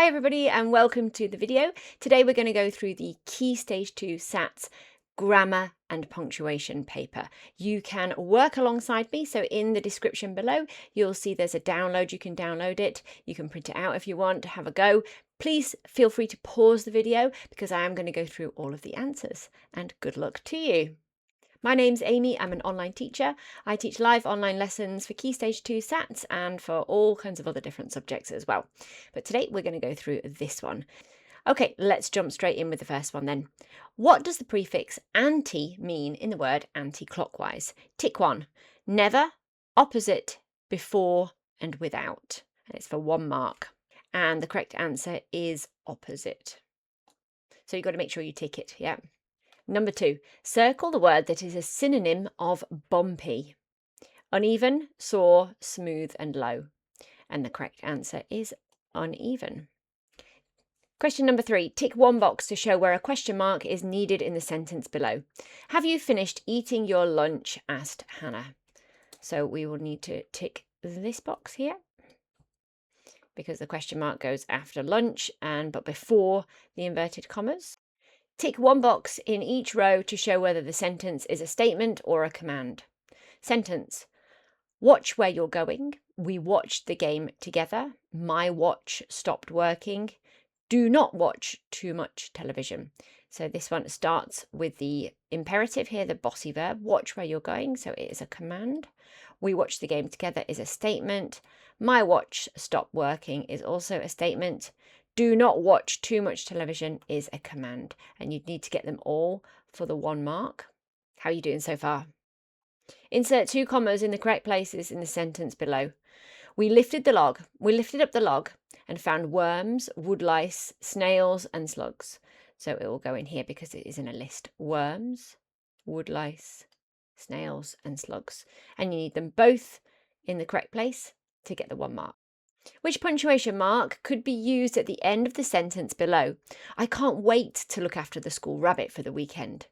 Hi everybody and welcome to the video. Today we're going to go through the Key Stage 2 SATs grammar and punctuation paper. You can work alongside me, so in the description below you'll see there's a download. You can download it, you can print it out if you want, have a go. Please feel free to pause the video because I am going to go through all of the answers, and good luck to you. My name's Amy, I'm an online teacher. I teach live online lessons for Key Stage 2 SATs and for all kinds of other different subjects as well. But today we're going to go through this one. Okay, let's jump straight in with the first one then. What does the prefix anti mean in the word anti-clockwise? Tick 1. Never, opposite, before and without. And it's for 1 mark. And the correct answer is opposite. So you've got to make sure you tick it, yeah. Number 2, circle the word that is a synonym of bumpy. Uneven, sore, smooth and low. And the correct answer is uneven. Question number 3, tick 1 box to show where a question mark is needed in the sentence below. Have you finished eating your lunch? Asked Hannah. So we will need to tick this box here, because the question mark goes after lunch but before the inverted commas. Tick 1 box in each row to show whether the sentence is a statement or a command. Sentence: watch where you're going. We watched the game together. My watch stopped working. Do not watch too much television. So this one starts with the imperative here, the bossy verb. Watch where you're going, so it is a command. We watched the game together is a statement. My watch stopped working is also a statement. Do not watch too much television is a command, and you'd need to get them all for the 1 mark. How are you doing so far? Insert 2 commas in the correct places in the sentence below. We lifted up the log and found worms, woodlice, snails and slugs. So it will go in here because it is in a list. Worms, woodlice, snails and slugs. And you need them both in the correct place to get the 1 mark. Which punctuation mark could be used at the end of the sentence below? I can't wait to look after the school rabbit for the weekend.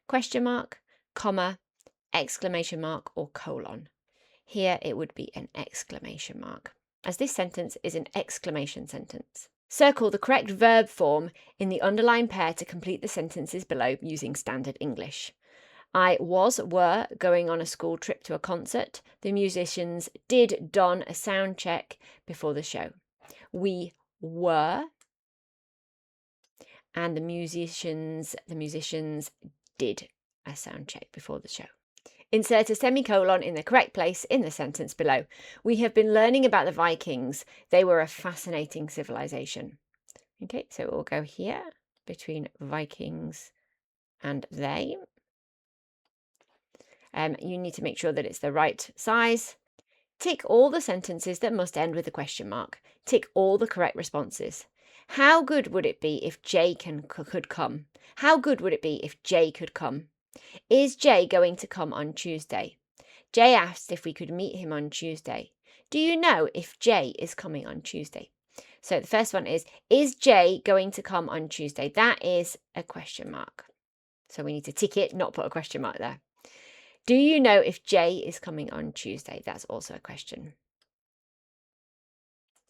Question mark, comma, exclamation mark or colon. Here it would be an exclamation mark, as this sentence is an exclamation sentence. Circle the correct verb form in the underlined pair to complete the sentences below using standard English. were going on a school trip to a concert. The musicians did don a sound check before the show. We were, and the musicians did a sound check before the show. Insert a semicolon in the correct place in the sentence below. We have been learning about the Vikings. They were a fascinating civilization. Okay, so it will go here between Vikings and they. You need to make sure that it's the right size. Tick all the sentences that must end with a question mark. Tick all the correct responses. How good would it be if Jay could come? How good would it be if Jay could come? Is Jay going to come on Tuesday? Jay asked if we could meet him on Tuesday. Do you know if Jay is coming on Tuesday? So the first one is Jay going to come on Tuesday? That is a question mark. So we need to tick it, not put a question mark there. Do you know if Jay is coming on Tuesday? That's also a question.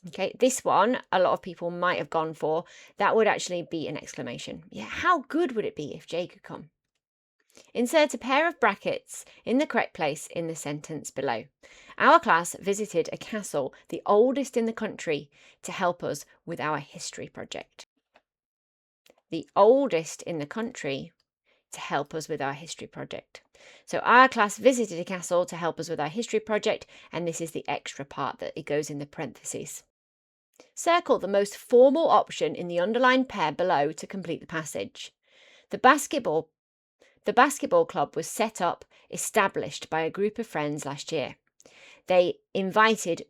Okay, this one, a lot of people might have gone for. That would actually be an exclamation. Yeah, how good would it be if Jay could come? Insert a pair of brackets in the correct place in the sentence below. Our class visited a castle, the oldest in the country, to help us with our history project. The oldest in the country to help us with our history project. So our class visited a castle to help us with our history project, and this is the extra part that it goes in the parentheses. Circle the most formal option in the underlined pair below to complete the passage. The basketball club was established by a group of friends last year. They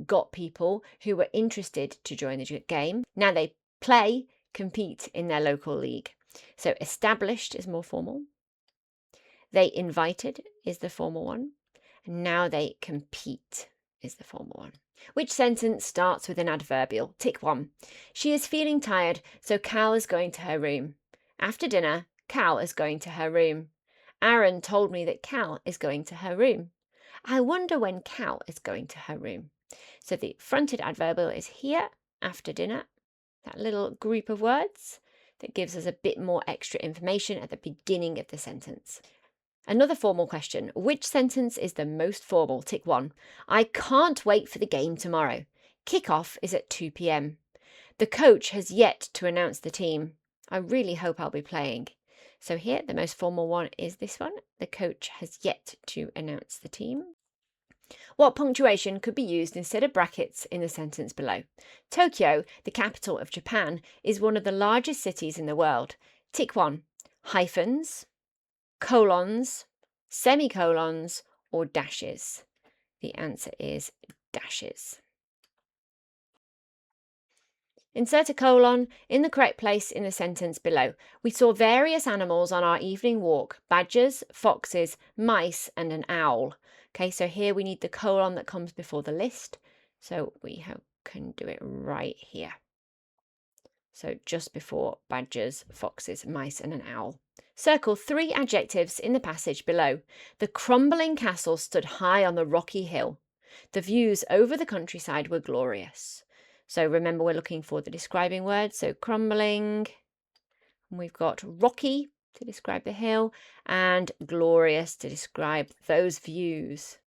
got people who were interested to join the game. Now they compete in their local league. So established is more formal. They invited is the formal one. And now they compete is the formal one. Which sentence starts with an adverbial? Tick 1. She is feeling tired, so Cal is going to her room. After dinner, Cal is going to her room. Aaron told me that Cal is going to her room. I wonder when Cal is going to her room. So the fronted adverbial is here, after dinner. that little group of words that gives us a bit more extra information at the beginning of the sentence. Another formal question. Which sentence is the most formal? Tick 1. I can't wait for the game tomorrow. Kick-off is at 2 p.m. The coach has yet to announce the team. I really hope I'll be playing. So here, the most formal one is this one. The coach has yet to announce the team. What punctuation could be used instead of brackets in the sentence below? Tokyo, the capital of Japan, is one of the largest cities in the world. Tick 1. Hyphens, colons, semicolons, or dashes? The answer is dashes. Insert a colon in the correct place in the sentence below. We saw various animals on our evening walk: badgers, foxes, mice, and an owl. Okay, so here we need the colon that comes before the list. So we can do it right here. So just before badgers, foxes, mice, and an owl. Circle 3 adjectives in the passage below. The crumbling castle stood high on the rocky hill. The views over the countryside were glorious. So remember, we're looking for the describing word. So crumbling, and we've got rocky to describe the hill, and glorious to describe those views.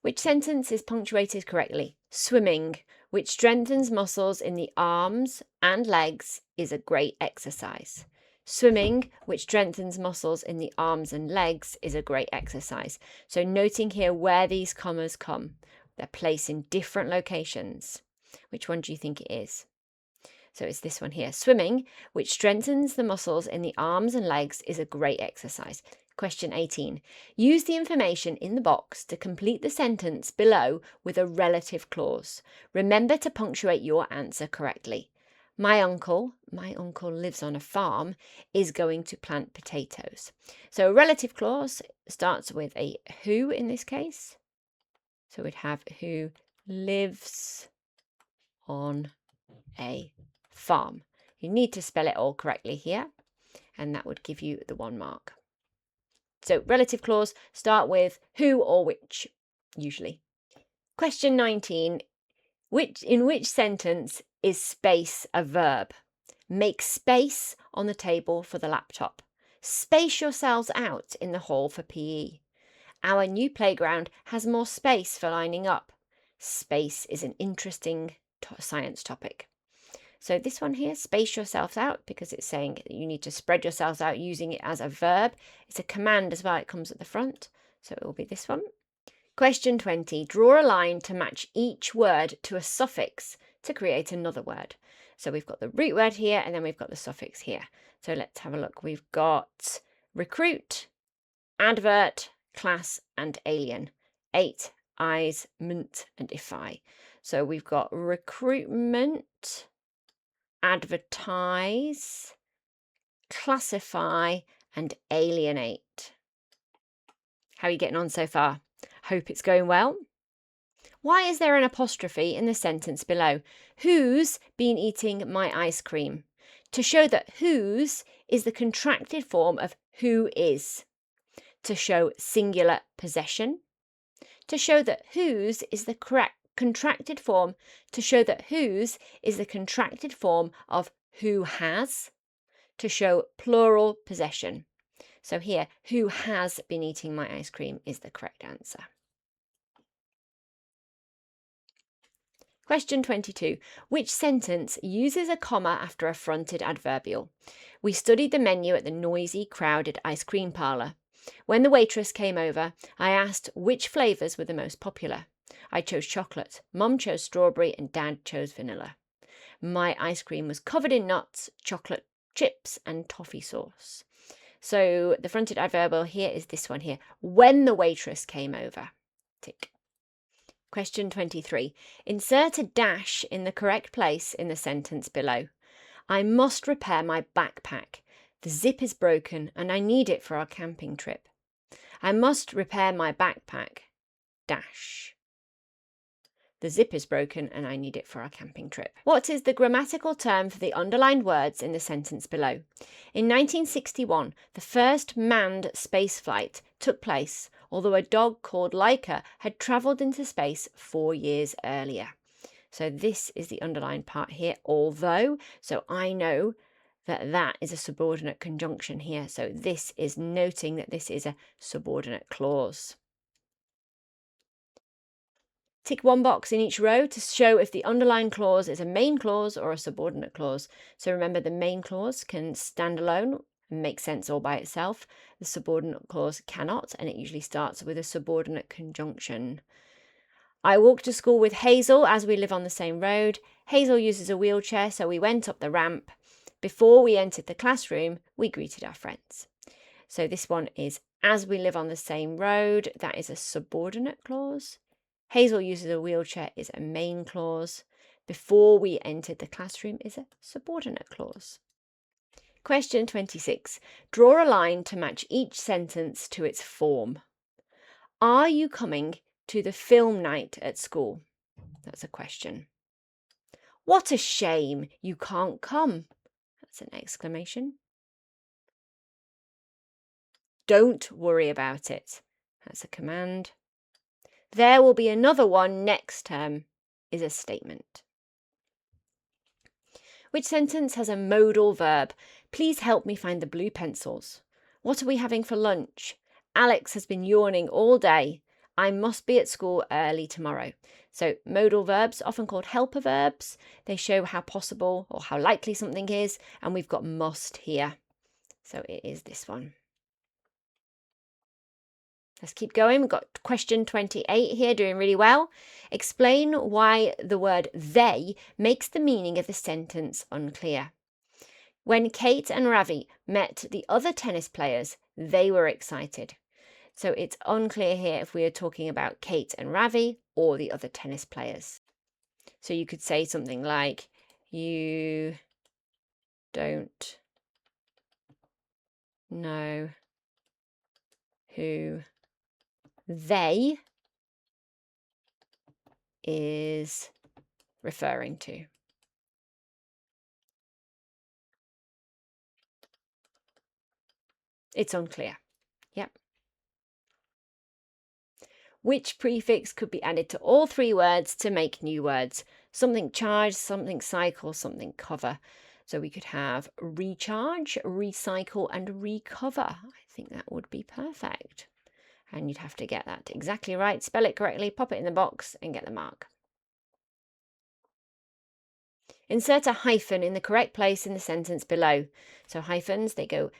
Which sentence is punctuated correctly? Swimming, which strengthens muscles in the arms and legs, is a great exercise. Swimming, which strengthens muscles in the arms and legs, is a great exercise. So noting here where these commas come. They're placed in different locations. Which one do you think it is? So it's this one here. Swimming, which strengthens the muscles in the arms and legs, is a great exercise. Question 18. Use the information in the box to complete the sentence below with a relative clause. Remember to punctuate your answer correctly. My uncle lives on a farm, is going to plant potatoes. So a relative clause starts with a who in this case. So we'd have who lives on a farm. You need to spell it all correctly here, and that would give you the 1 mark. So relative clause start with who or which, usually. Question 19. In which sentence is space a verb? Make space on the table for the laptop. Space yourselves out in the hall for PE. Our new playground has more space for lining up. Space is an interesting science topic. So this one here, space yourselves out, because it's saying that you need to spread yourselves out using it as a verb. It's a command as well, it comes at the front. So it will be this one. Question 20. Draw a line to match each word to a suffix to create another word. So we've got the root word here, and then we've got the suffix here. So let's have a look. We've got recruit, advert, class, and alien. 8, eyes, ment, and ify. So we've got recruitment, advertise, classify, and alienate. How are you getting on so far? Hope it's going well. Why is there an apostrophe in the sentence below? Who's been eating my ice cream? To show that whose is the contracted form of who is. To show singular possession. To show that whose is the correct contracted form. To show that whose is the contracted form of who has. To show plural possession. So here, who has been eating my ice cream is the correct answer. Question 22. Which sentence uses a comma after a fronted adverbial? We studied the menu at the noisy, crowded ice cream parlour. When the waitress came over, I asked which flavours were the most popular. I chose chocolate, Mum chose strawberry, and Dad chose vanilla. My ice cream was covered in nuts, chocolate chips, and toffee sauce. So the fronted adverbial here is this one here. When the waitress came over. Tick. Question 23. Insert a dash in the correct place in the sentence below. I must repair my backpack. The zip is broken and I need it for our camping trip. I must repair my backpack. Dash. The zip is broken and I need it for our camping trip. What is the grammatical term for the underlined words in the sentence below? In 1961, the first manned spaceflight took place, although a dog called Laika had travelled into space 4 years earlier. So this is the underlined part here, although. So I know that that is a subordinate conjunction here. So this is noting that this is a subordinate clause. Tick one box in each row to show if the underlined clause is a main clause or a subordinate clause. So remember, the main clause can stand alone and make sense all by itself. The subordinate clause cannot, and it usually starts with a subordinate conjunction. I walked to school with Hazel as we live on the same road. Hazel uses a wheelchair, so we went up the ramp. Before we entered the classroom, we greeted our friends. So this one is as we live on the same road. That is a subordinate clause. Hazel uses a wheelchair is a main clause. Before we entered the classroom is a subordinate clause. Question 26. Draw a line to match each sentence to its form. Are you coming to the film night at school? That's a question. What a shame you can't come. That's an exclamation. Don't worry about it. That's a command. There will be another one next term is a statement. Which sentence has a modal verb? Please help me find the blue pencils. What are we having for lunch? Alex has been yawning all day. I must be at school early tomorrow. So modal verbs, often called helper verbs, they show how possible or how likely something is, and we've got must here. So it is this one. Let's keep going. We've got question 28 here, doing really well. Explain why the word they makes the meaning of the sentence unclear. When Kate and Ravi met the other tennis players, they were excited. So it's unclear here if we are talking about Kate and Ravi or the other tennis players. So you could say something like, you don't know who they is referring to. It's unclear. Yep. Which prefix could be added to all three words to make new words? Something charge, something cycle, something cover. So we could have recharge, recycle, and recover. I think that would be perfect. And you'd have to get that exactly right, spell it correctly, pop it in the box, and get the mark. Insert a hyphen in the correct place in the sentence below. So hyphens, they go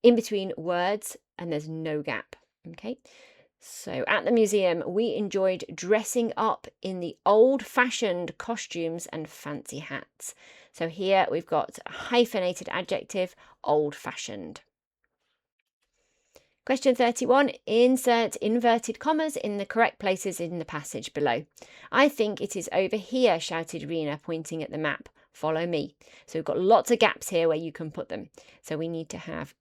in between words and there's no gap. Okay. So at the museum, we enjoyed dressing up in the old-fashioned costumes and fancy hats. So here we've got a hyphenated adjective, old-fashioned. Question 31. Insert inverted commas in the correct places in the passage below. I think it is over here, shouted Rena, pointing at the map. Follow me. So we've got lots of gaps here where you can put them. So we need to have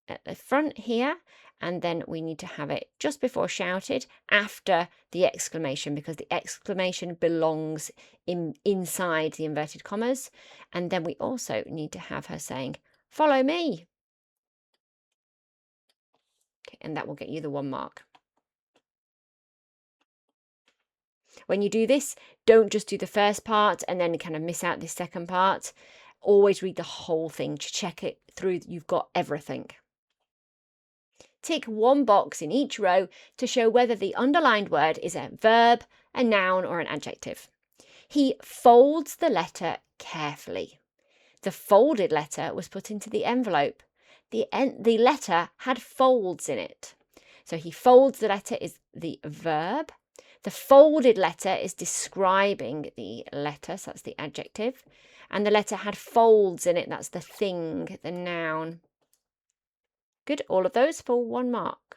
at the front here, and then we need to have it just before shouted, after the exclamation, because the exclamation belongs inside the inverted commas. And then we also need to have her saying, follow me. Okay, and that will get you the 1 mark. When you do this, don't just do the first part and then kind of miss out this second part. Always read the whole thing to check it through. You've got everything. Tick 1 box in each row to show whether the underlined word is a verb, a noun, or an adjective. He folds the letter carefully. The folded letter was put into the envelope. The letter had folds in it. So he folds the letter is the verb. The folded letter is describing the letter, so that's the adjective. And the letter had folds in it, that's the thing, the noun. Good, all of those for 1 mark.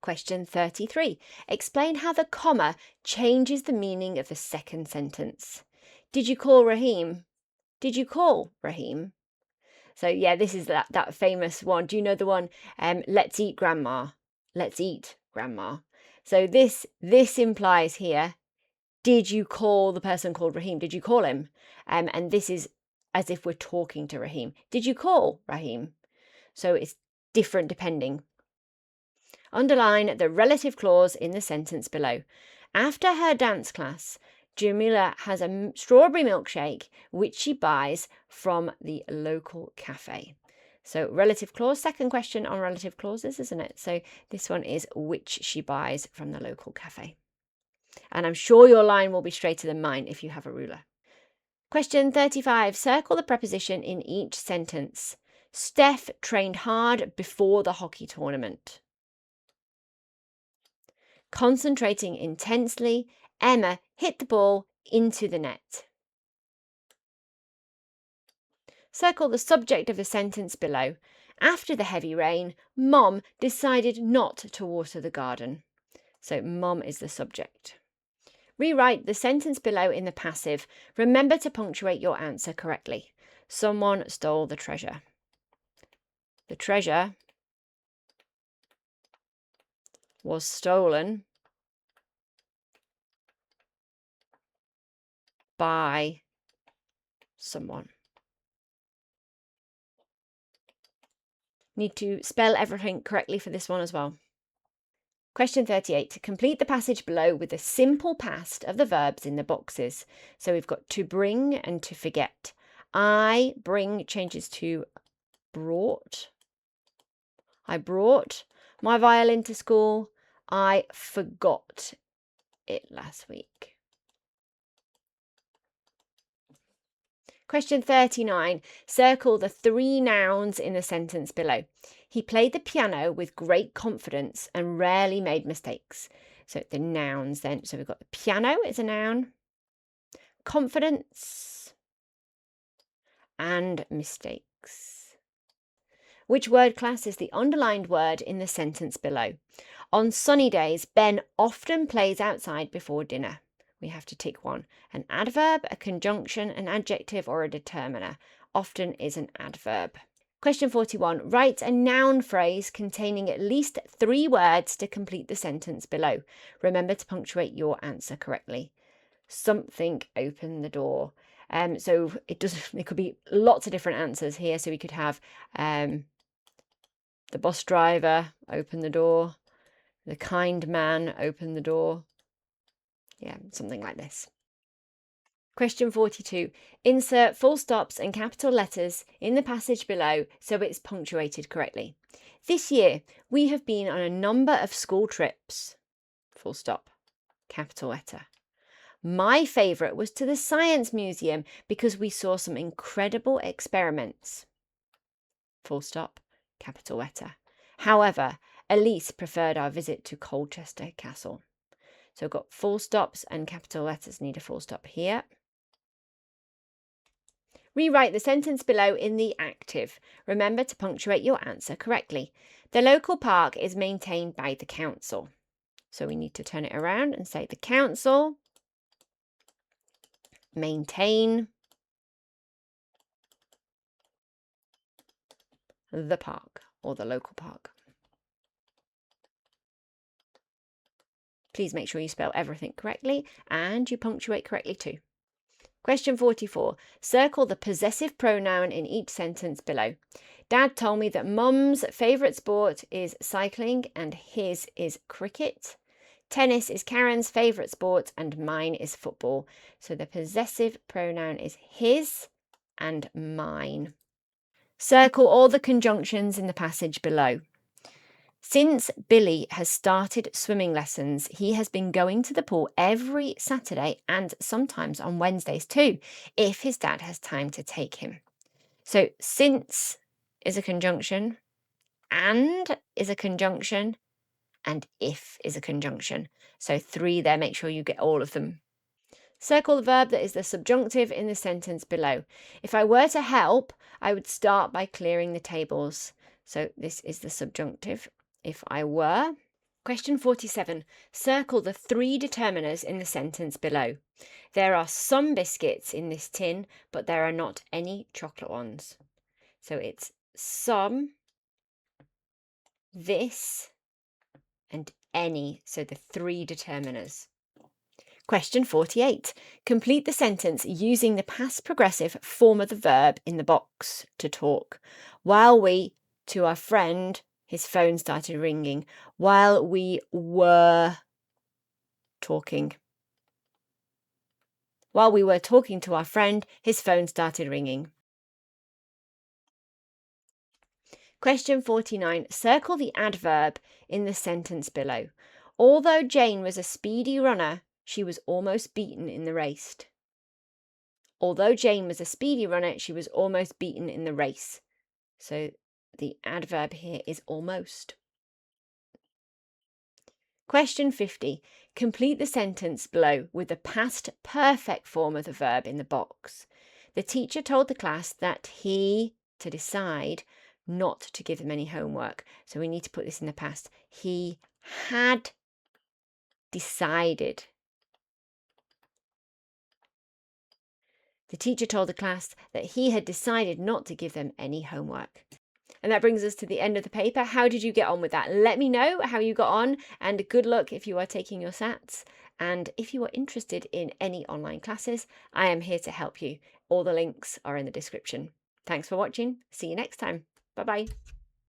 Question 33. Explain how the comma changes the meaning of the second sentence. Did you call Raheem? Did you call Raheem? So yeah, this is that famous one. Do you know the one? Let's eat, Grandma. Let's eat, Grandma. So this implies here, did you call the person called Raheem? Did you call him? And this is as if we're talking to Raheem. Did you call Raheem? So it's different depending. Underline the relative clause in the sentence below. After her dance class, Jamila has a strawberry milkshake which she buys from the local cafe. So relative clause, second question on relative clauses, isn't it? So this one is which she buys from the local cafe. And I'm sure your line will be straighter than mine if you have a ruler. Question 35. Circle the preposition in each sentence. Steph trained hard before the hockey tournament. Concentrating intensely, Emma hit the ball into the net. Circle the subject of the sentence below. After the heavy rain, Mom decided not to water the garden. So Mom is the subject. Rewrite the sentence below in the passive. Remember to punctuate your answer correctly. Someone stole the treasure. The treasure was stolen by someone. Need to spell everything correctly for this one as well. Question 38. Complete the passage below with the simple past of the verbs in the boxes. So we've got to bring and to forget. I bring changes to brought. I brought my violin to school. I forgot it last week. Question 39. Circle the 3 nouns in the sentence below. He played the piano with great confidence and rarely made mistakes. So the nouns then. So we've got the piano is a noun, confidence, and mistakes. Which word class is the underlined word in the sentence below? On sunny days, Ben often plays outside before dinner. We have to tick one. An adverb, a conjunction, an adjective, or a determiner. Often is an adverb. Question 41. Write a noun phrase containing at least 3 words to complete the sentence below. Remember to punctuate your answer correctly. Something opened the door. So it could be lots of different answers here. So we could have the bus driver opened the door. The kind man opened the door. Yeah, something like this. Question 42. Insert full stops and capital letters in the passage below so it's punctuated correctly. This year, we have been on a number of school trips. Full stop. Capital letter. My favourite was to the Science Museum because we saw some incredible experiments. Full stop. Capital letter. However, Elise preferred our visit to Colchester Castle. So I've got full stops and capital letters need a full stop here. Rewrite the sentence below in the active. Remember to punctuate your answer correctly. The local park is maintained by the council. So we need to turn it around and say the council maintain the park or the local park. Please make sure you spell everything correctly and you punctuate correctly too. Question 44. Circle the possessive pronoun in each sentence below. Dad told me that Mum's favourite sport is cycling and his is cricket. Tennis is Karen's favourite sport and mine is football. So the possessive pronoun is his and mine. Circle all the conjunctions in the passage below. Since Billy has started swimming lessons, he has been going to the pool every Saturday and sometimes on Wednesdays too, if his dad has time to take him. So since is a conjunction, and is a conjunction, and if is a conjunction. So 3 there, make sure you get all of them. Circle the verb that is the subjunctive in the sentence below. If I were to help, I would start by clearing the tables. So this is the subjunctive. If I were. Question 47. Circle the 3 determiners in the sentence below. There are some biscuits in this tin, but there are not any chocolate ones. So it's some, this, and any. So the 3 determiners. Question 48. Complete the sentence using the past progressive form of the verb in the box. To talk. While we, to our friend, his phone started ringing. While we were talking. While we were talking to our friend, his phone started ringing. Question 49. Circle the adverb in the sentence below. Although Jane was a speedy runner, she was almost beaten in the race. Although Jane was a speedy runner, she was almost beaten in the race. So the adverb here is almost. Question 50. Complete the sentence below with the past perfect form of the verb in the box. The teacher told the class that he, to decide, not to give them any homework. So we need to put this in the past. He had decided. The teacher told the class that he had decided not to give them any homework. And that brings us to the end of the paper. How did you get on with that? Let me know how you got on, and good luck if you are taking your SATs. And if you are interested in any online classes, I am here to help you. All the links are in the description. Thanks for watching. See you next time. Bye-bye.